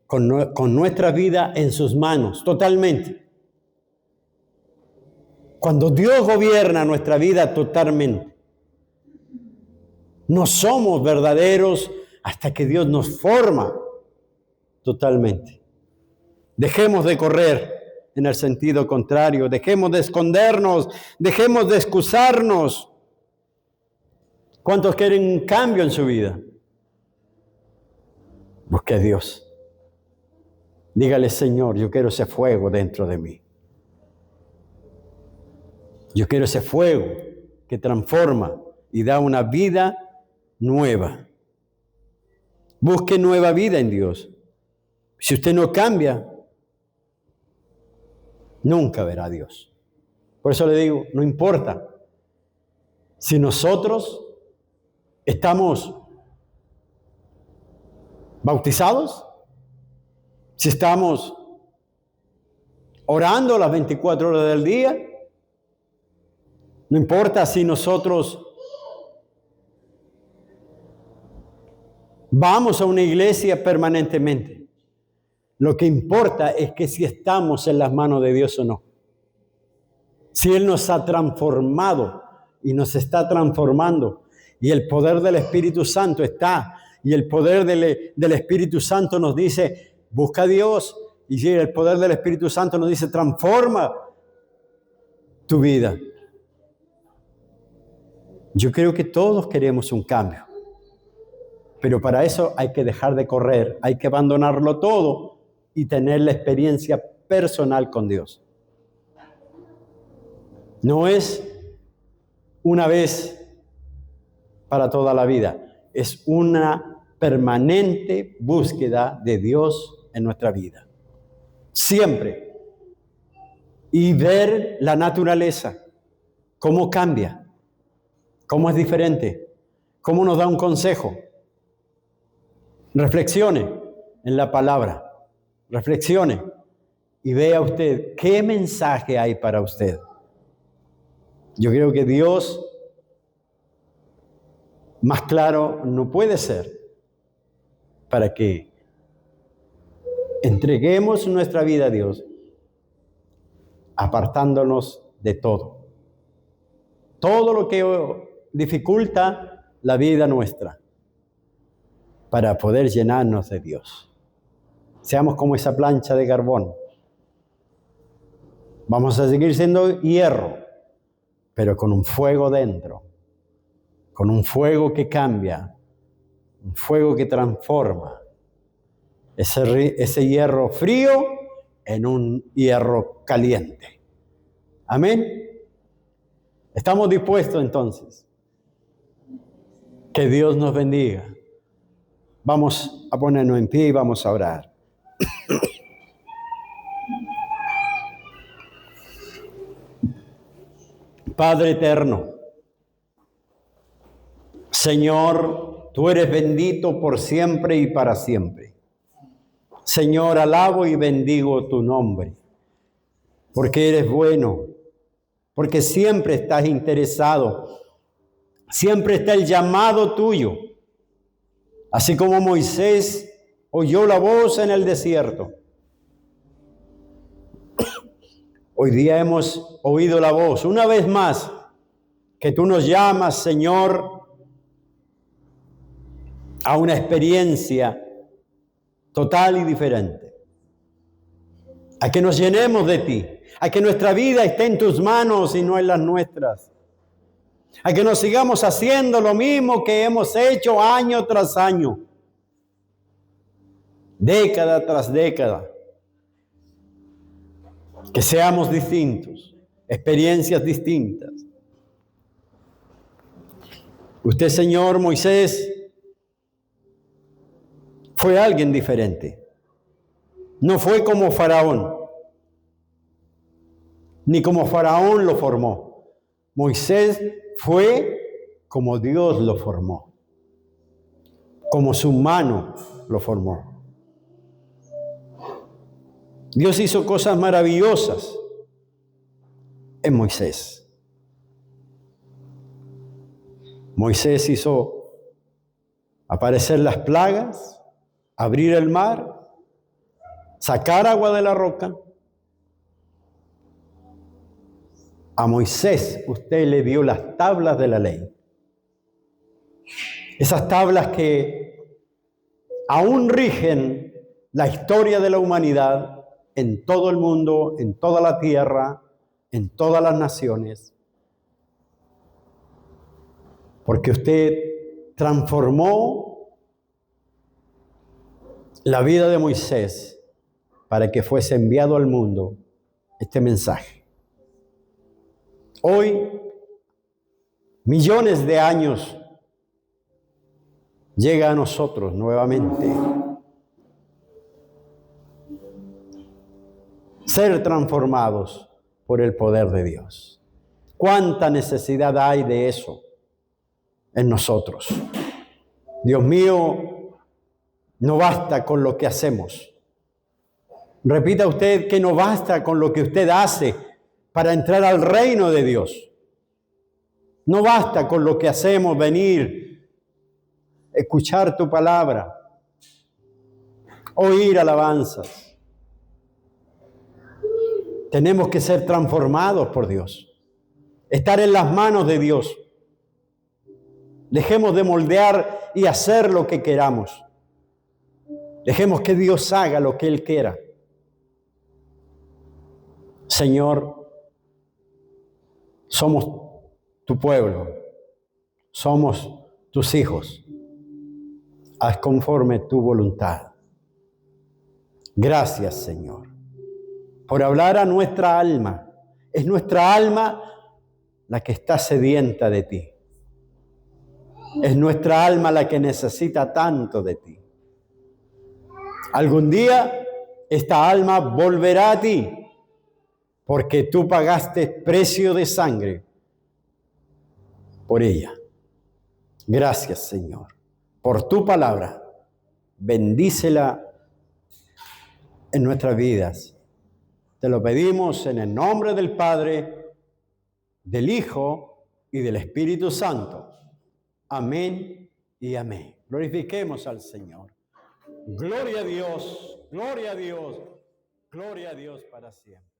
con nuestra vida en sus manos, totalmente. Cuando Dios gobierna nuestra vida totalmente, no somos verdaderos hasta que Dios nos forma totalmente. Dejemos de correr en el sentido contrario, dejemos de escondernos, dejemos de excusarnos. ¿Cuántos quieren un cambio en su vida? Busque a Dios. Dígale, Señor, yo quiero ese fuego dentro de mí. Yo quiero ese fuego que transforma y da una vida nueva. Busque nueva vida en Dios. Si usted no cambia, nunca verá a Dios. Por eso le digo, no importa. Si nosotros estamos bautizados, si estamos orando las 24 horas del día, no importa si nosotros vamos a una iglesia permanentemente. Lo que importa es que si estamos en las manos de Dios o no. Si Él nos ha transformado y nos está transformando y el poder del Espíritu Santo está y el poder del Espíritu Santo nos dice, busca a Dios, y el poder del Espíritu Santo nos dice, transforma tu vida. Yo creo que todos queremos un cambio, pero para eso hay que dejar de correr, hay que abandonarlo todo y tener la experiencia personal con Dios. No es una vez para toda la vida, es una permanente búsqueda de Dios en nuestra vida. Siempre. Y ver la naturaleza, cómo cambia, cómo es diferente, cómo nos da un consejo. Reflexione en la palabra, reflexione y vea usted qué mensaje hay para usted. Yo creo que Dios más claro no puede ser para que entreguemos nuestra vida a Dios, apartándonos de todo. Todo lo que dificulta la vida nuestra, para poder llenarnos de Dios. Seamos como esa plancha de carbón. Vamos a seguir siendo hierro, pero con un fuego dentro, con un fuego que cambia, un fuego que transforma ese hierro frío en un hierro caliente. Amén. ¿Estamos dispuestos entonces? Que Dios nos bendiga. Vamos a ponernos en pie y vamos a orar. Padre eterno, Señor, tú eres bendito por siempre y para siempre. Señor, alabo y bendigo tu nombre, porque eres bueno, porque siempre estás interesado, siempre está el llamado tuyo. Así como Moisés oyó la voz en el desierto, hoy día hemos oído la voz una vez más, que tú nos llamas, Señor, a una experiencia total y diferente. A que nos llenemos de ti, a que nuestra vida esté en tus manos y no en las nuestras. A que nos sigamos haciendo lo mismo que hemos hecho año tras año, década tras década. Que seamos distintos, experiencias distintas. Usted, Señor Moisés, fue alguien diferente. No fue como Faraón. ni como Faraón lo formó. Moisés fue como Dios lo formó, como su mano lo formó. Dios hizo cosas maravillosas en Moisés. Moisés hizo aparecer las plagas, abrir el mar, sacar agua de la roca. A Moisés usted le dio las tablas de la ley. Esas tablas que aún rigen la historia de la humanidad en todo el mundo, en toda la tierra, en todas las naciones. Porque usted transformó la vida de Moisés para que fuese enviado al mundo este mensaje. Hoy, millones de años, llega a nosotros nuevamente ser transformados por el poder de Dios. ¿Cuánta necesidad hay de eso en nosotros? Dios mío, no basta con lo que hacemos. Repita usted que no basta con lo que usted hace para entrar al reino de Dios. No basta con lo que hacemos, venir, escuchar tu palabra, oír alabanzas. Tenemos que ser transformados por Dios, estar en las manos de Dios. Dejemos de moldear y hacer lo que queramos. Dejemos que Dios haga lo que Él quiera. Señor, somos tu pueblo, somos tus hijos. Haz conforme tu voluntad. Gracias, Señor, por hablar a nuestra alma. Es nuestra alma la que está sedienta de ti. Es nuestra alma la que necesita tanto de ti. Algún día esta alma volverá a ti, porque tú pagaste precio de sangre por ella. Gracias, Señor, por tu palabra. Bendícela en nuestras vidas. Te lo pedimos en el nombre del Padre, del Hijo y del Espíritu Santo. Amén y amén. Glorifiquemos al Señor. Gloria a Dios, gloria a Dios, gloria a Dios para siempre.